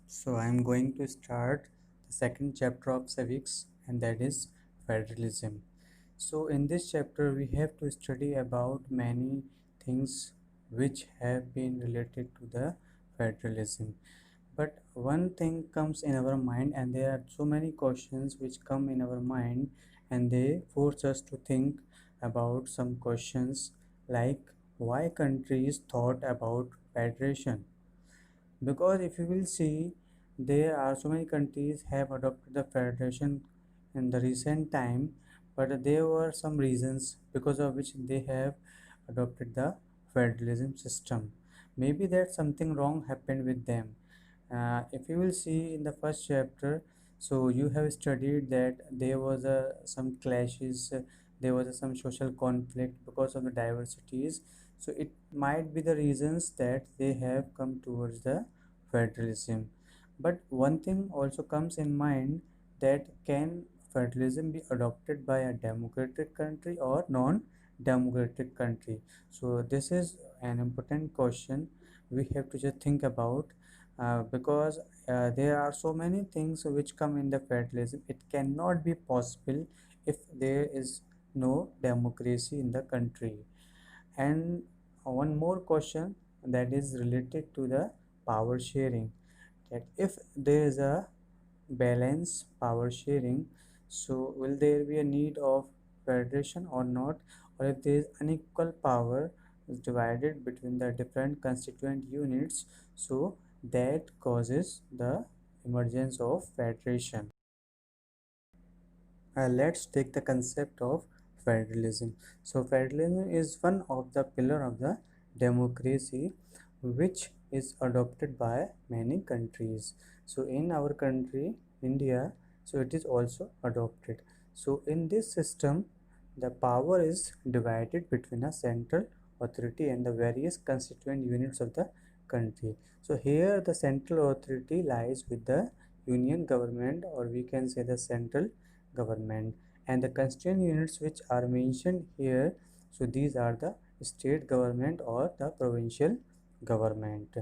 So I am going to start the second chapter of civics, and that is federalism. So in this chapter we have to study about many things which have been related to the federalism. But one thing comes in our mind, and there are so many questions which come in our mind, and they force us to think about some questions like why countries thought about federation. Because if you will see, there are so many countries have adopted the federation in the recent time, but there were some reasons because of which they have adopted the federalism system. Maybe that something wrong happened with them. If you will see in the first chapter, so you have studied that there was some clashes, there was some social conflict because of the diversities. So it might be the reasons that they have come towards the federalism. But one thing also comes in mind, that can federalism be adopted by a democratic country or non-democratic country? So this is an important question we have to just think about, because there are so many things which come in the federalism. It cannot be possible if there is no democracy in the country. And one more question that is related to the power sharing, that if there is a balance power sharing, so will there be a need of federation or not? Or if there is unequal power is divided between the different constituent units, so that causes the emergence of federation. Let's take the concept of federalism. So federalism is one of the pillar of the democracy which is adopted by many countries. So in our country, India, so it is also adopted. So in this system, the power is divided between a central authority and the various constituent units of the country. So here the central authority lies with the union government, or we can say the central government, and the constituent units which are mentioned here, so these are the state government or the provincial government.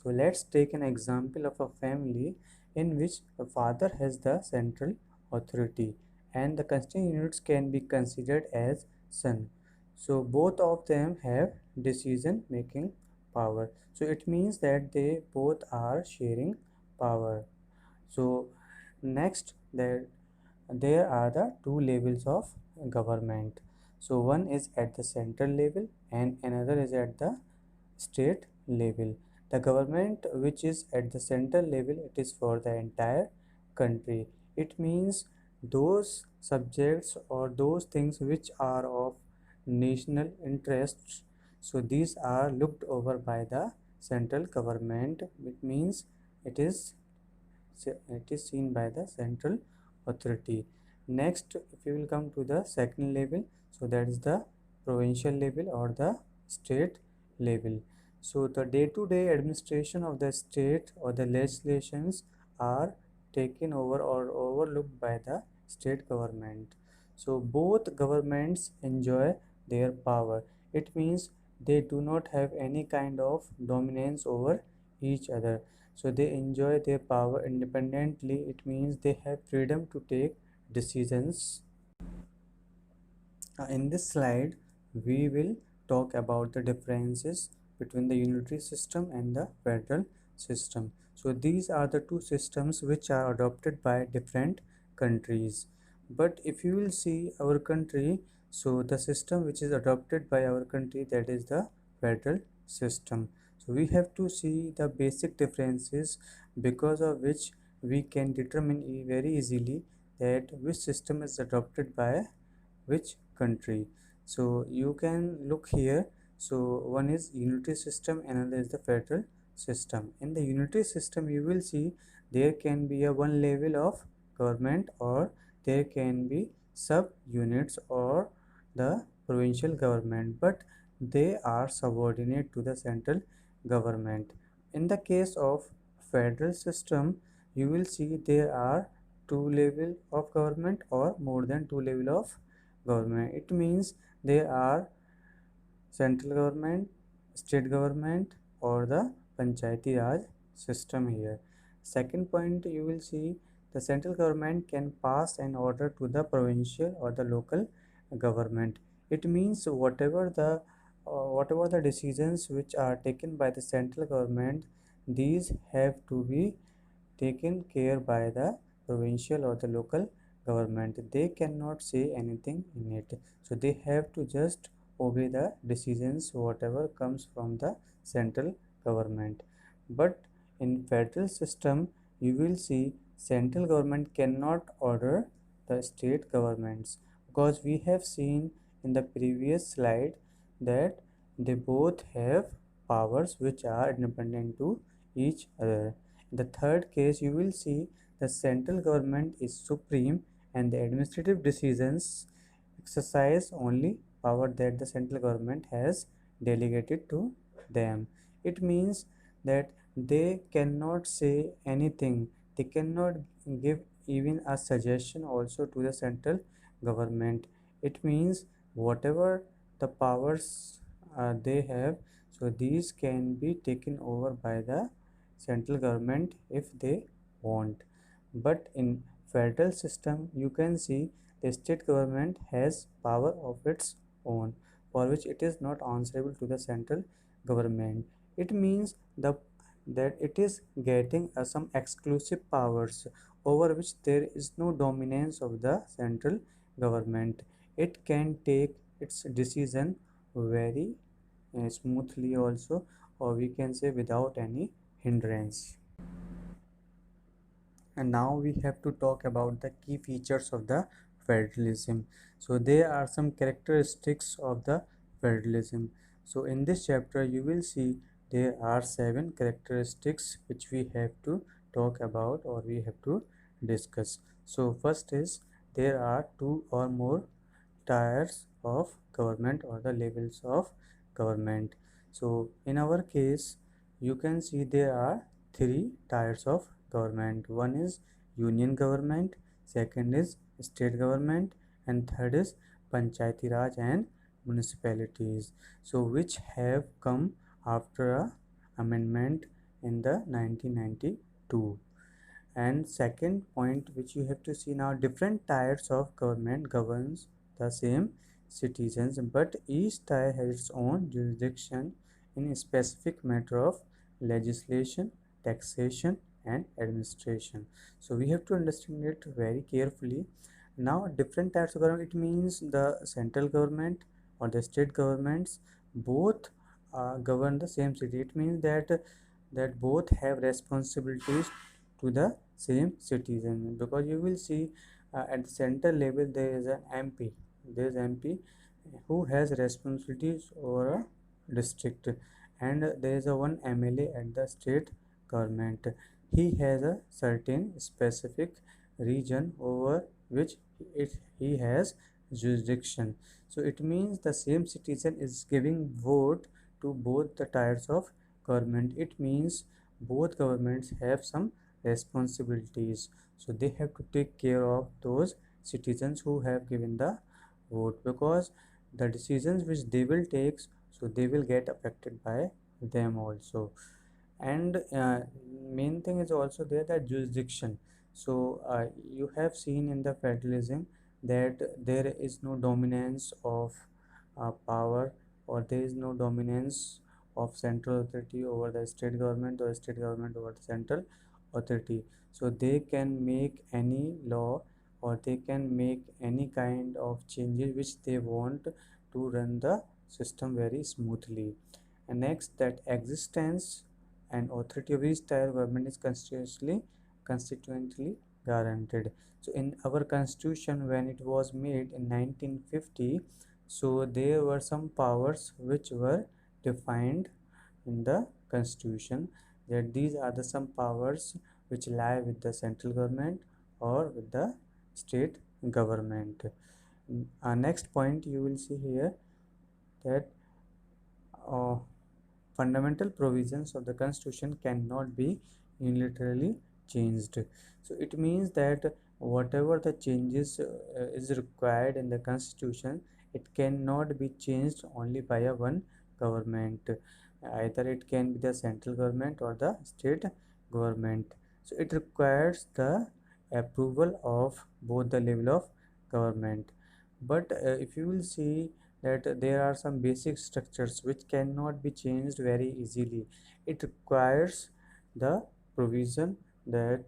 So let's take an example of a family in which a father has the central authority and the constituent units can be considered as son. So both of them have decision making power, so it means that they both are sharing power. So next, there are the two levels of government. So one is at the central level and another is at the state level. The government which is at the central level, it is for the entire country. It means those subjects or those things which are of national interests, so these are looked over by the central government. It means it is it is seen by the central authority. Next, if you will come to the second level, so that is the provincial level or the state level. So the day-to-day administration of the state or the legislations are taken over or overlooked by the state government. So both governments enjoy their power. It means they do not have any kind of dominance over each other, so they enjoy their power independently. It means they have freedom to take decisions. In this slide we will talk about the differences between the unitary system and the federal system. So these are the two systems which are adopted by different countries. But if you will see our country, so the system which is adopted by our country, that is the federal system. So we have to see the basic differences, because of which we can determine very easily that which system is adopted by which country. So you can look here. So one is unitary system, another is the federal system. In the unitary system you will see there can be a one level of government, or there can be sub units or the provincial government, but they are subordinate to the central government. In the case of federal system, you will see there are two level of government or more than two level of government. It means there are central government, state government, or the Panchayati Raj system here. Second point, you will see the central government can pass an order to the provincial or the local government. It means whatever the decisions which are taken by the central government, these have to be taken care by the provincial or the local government. They cannot say anything in it. So they have to just obey the decisions whatever comes from the central government. But in federal system, you will see central government cannot order the state governments, because we have seen in the previous slide that they both have powers which are independent to each other. In the third case, you will see the central government is supreme and the administrative decisions exercise only power that the central government has delegated to them. It means that they cannot say anything, they cannot give even a suggestion also to the central government. It means whatever the powers they have, so these can be taken over by the central government if they want. But in federal system, you can see the state government has power of its own, for which it is not answerable to the central government. It means that it is getting some exclusive powers over which there is no dominance of the central government. It can take its decision very smoothly also, or we can say without any hindrance. And now we have to talk about the key features of the federalism. So there are some characteristics of the federalism. So in this chapter you will see there are 7 characteristics which we have to talk about or we have to discuss. So first is there are 2 or more tiers of government or the levels of government. So in our case, you can see there are 3 tiers of government. One is union government, second is state government, and third is panchayati raj and municipalities. So which have come after a amendment in the 1992. And second point which you have to see now, different tiers of government governs the same citizens, but each tier has its own jurisdiction in a specific matter of legislation, taxation and administration. So we have to understand it very carefully. Now different types of government, it means the central government or the state governments both govern the same city. It means that both have responsibilities to the same citizen, because you will see at the center level there is an MP. There is MP who has responsibilities over a district, and there is a one MLA at the state government. He has a certain specific region over which he has jurisdiction. So it means the same citizen is giving vote to both the tiers of government. It means both governments have some responsibilities, so they have to take care of those citizens who have given the vote, because the decisions which they will take, so they will get affected by them also. And main thing is also there, that jurisdiction. So you have seen in the federalism that there is no dominance of power, or there is no dominance of central authority over the state government or state government over the central authority. So they can make any law or they can make any kind of changes which they want to run the system very smoothly. And next, that existence and authority of each tier government is constitutionally guaranteed. So in our constitution, when it was made in 1950, so there were some powers which were defined in the constitution, that these are the some powers which lie with the central government or with the state government. Next point you will see here, that uh, fundamental provisions of the constitution cannot be unilaterally changed. So it means that whatever the changes is required in the constitution, it cannot be changed only by a one government. Either it can be the central government or the state government. So it requires the approval of both the level of government. But if you will see that there are some basic structures which cannot be changed very easily. It requires the provision that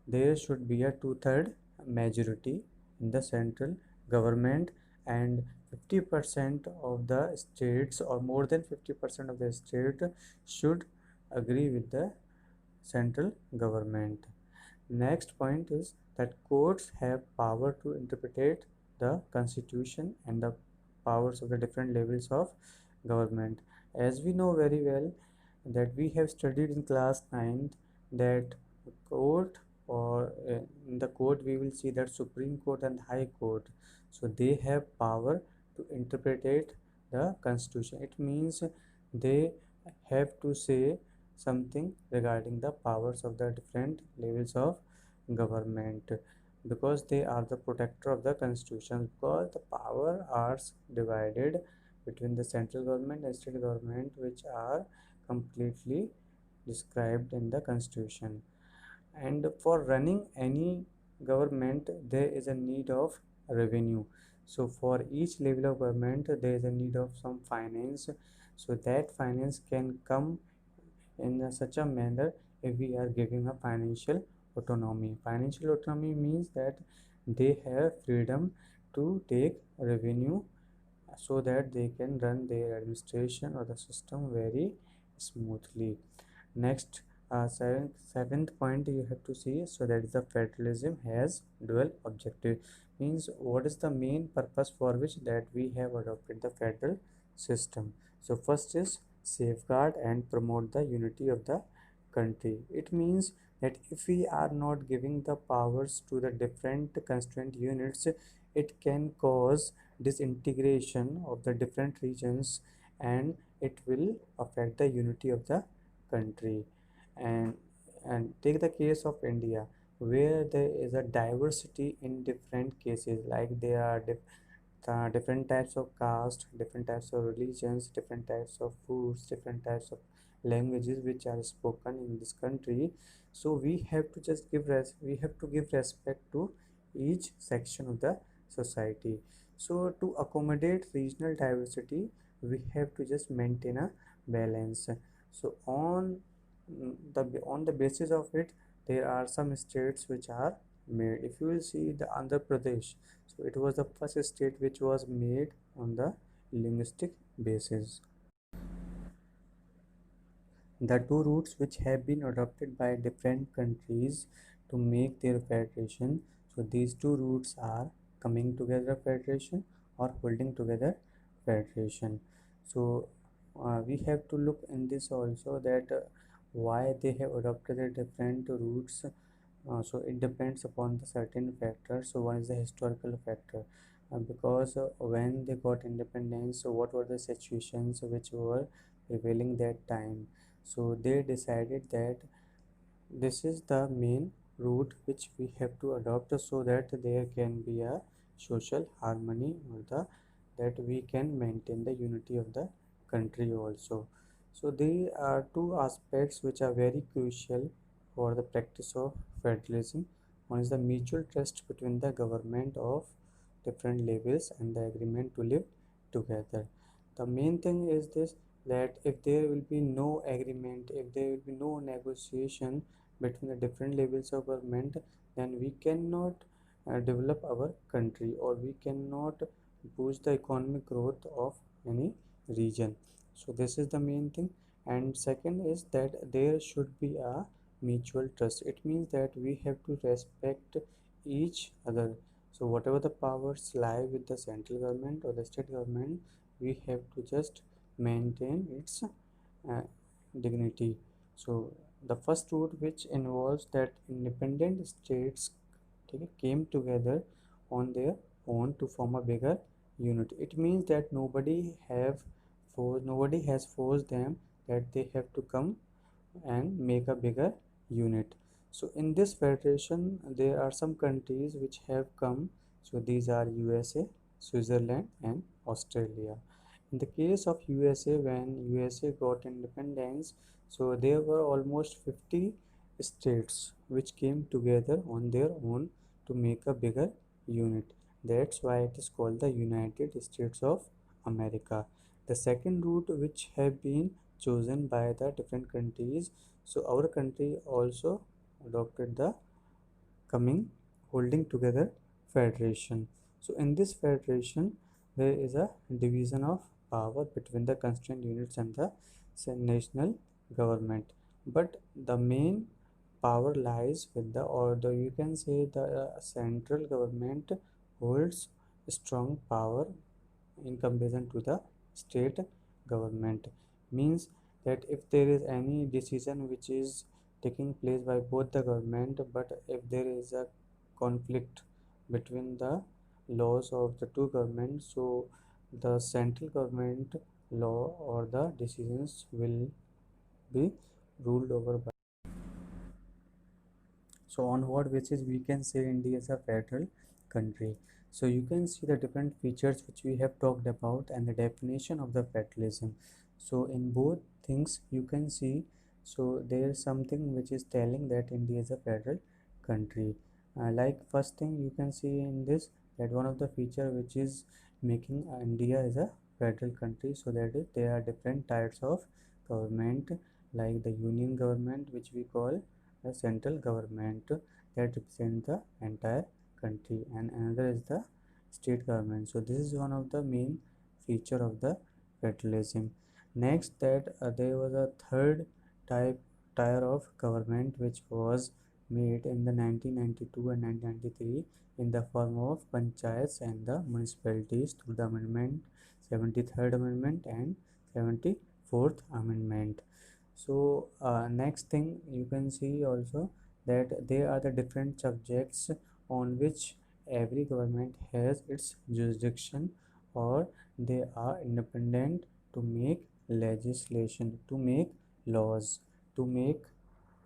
there should be a two-third majority in the central government, and 50% of the states or more than 50% of the state should agree with the central government. Next point is that courts have power to interpret the constitution and the powers of the different levels of government. As we know very well that we have studied in class 9th that court, or in the court we will see that Supreme Court and High Court, so they have power to interpret the constitution. It means they have to say something regarding the powers of the different levels of government, because they are the protector of the constitution, because the power are divided between the central government and state government, which are completely described in the constitution. And for running any government there is a need of revenue. So for each level of government there is a need of some finance, so that finance can come in such a manner if we are giving a financial autonomy. Financial autonomy means that they have freedom to take revenue so that they can run their administration or the system very smoothly. Next, seventh point you have to see, so that is the federalism has dual objective. Means what is the main purpose for which that we have adopted the federal system. So first is safeguard and promote the unity of the country. It means that if we are not giving the powers to the different constituent units, it can cause disintegration of the different regions, and it will affect the unity of the country. And take the case of India, where there is a diversity in different cases, like there are different types of caste, different types of religions, different types of foods, different types of languages which are spoken in this country. So we have to just we have to give respect to each section of the society. So to accommodate regional diversity we have to just maintain a balance. So on the basis of it there are some states which are made. If you will see the Andhra Pradesh, so it was the first state which was made on the linguistic basis. The two routes which have been adopted by different countries to make their federation, so these two routes are coming together federation or holding together federation. So we have to look in this also that why they have adopted the different routes. So it depends upon the certain factors. So one is the historical factor, because when they got independence, so what were the situations which were prevailing that time. So they decided that this is the main route which we have to adopt, so that there can be a social harmony, or the that we can maintain the unity of the country also. So there are two aspects which are very crucial for the practice of federalism. One is the mutual trust between the government of different levels and the agreement to live together. The main thing is this, that if there will be no agreement, if there will be no negotiation between the different levels of government, then we cannot develop our country, or we cannot boost the economic growth of any region. So this is the main thing. And second is that there should be a mutual trust. It means that we have to respect each other. So whatever the powers lie with the central government or the state government, we have to just maintain its dignity. So the first route, which involves that independent states came together on their own to form a bigger unit. It means that nobody has forced them that they have to come and make a bigger unit. So in this federation there are some countries which have come. So these are USA, Switzerland and Australia. In the case of USA, when USA got independence, so there were almost 50 states which came together on their own to make a bigger unit. That's why it is called the United States of America. The second route which have been chosen by the different countries, so our country also adopted the coming holding together federation. So in this federation there is a division of power between the constituent units and the national government, but the main power lies with the, or the you can say the central government holds strong power in comparison to the state government. Means that if there is any decision which is taking place by both the government, but if there is a conflict between the laws of the two governments, so the central government law or the decisions will be ruled over by. So on what basis we can say India is a federal country? So you can see the different features which we have talked about and the definition of the federalism. So in both things you can see, so there is something which is telling that India is a federal country. Like first thing you can see in this, that one of the feature which is making India is a federal country, so that is there are different types of government, like the union government which we call the central government that represents the entire country, and another is the state government. So this is one of the main feature of the federalism. Next, that there was a third tier of government which was made in the 1992 and 1993 in the form of panchayats and the municipalities through the amendment 73rd amendment and 74th amendment. So next thing you can see also that there are the different subjects on which every government has its jurisdiction, or they are independent to make legislation, to make laws, to make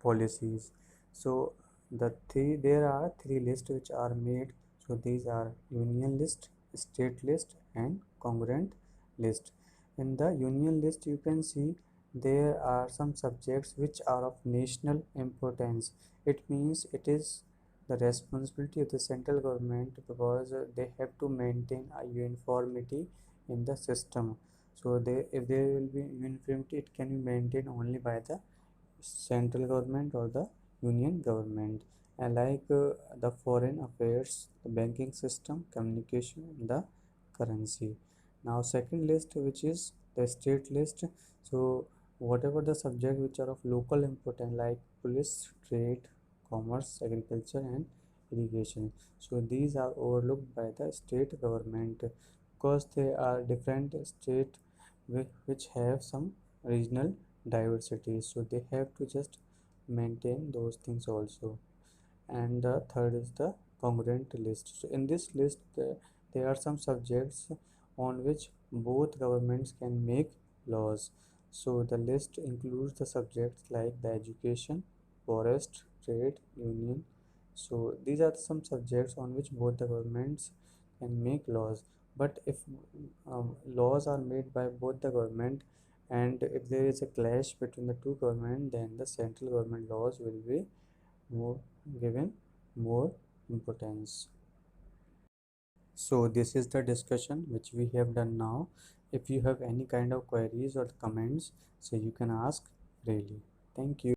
policies. So there are three lists which are made. So these are union list, state list and congruent list. In the union list you can see there are some subjects which are of national importance. It means it is the responsibility of the central government, because they have to maintain a uniformity in the system. So if there will be uniformity, it can be maintained only by the central government or the union government. And like the foreign affairs, the banking system, communication, and the currency. Now second list which is the state list. So whatever the subject which are of local importance, like police, trade, commerce, agriculture and irrigation, so these are overlooked by the state government, because they are different state which have some regional diversity, so they have to just maintain those things also. And the third is the congruent list. So in this list there are some subjects on which both governments can make laws. So the list includes the subjects like the education, forest, trade, union. So these are some subjects on which both the governments can make laws. But if laws are made by both the government, and if there is a clash between the two government, then the central government laws will be more given more importance. So this is the discussion which we have done now. If you have any kind of queries or comments, so you can ask freely. Thank you.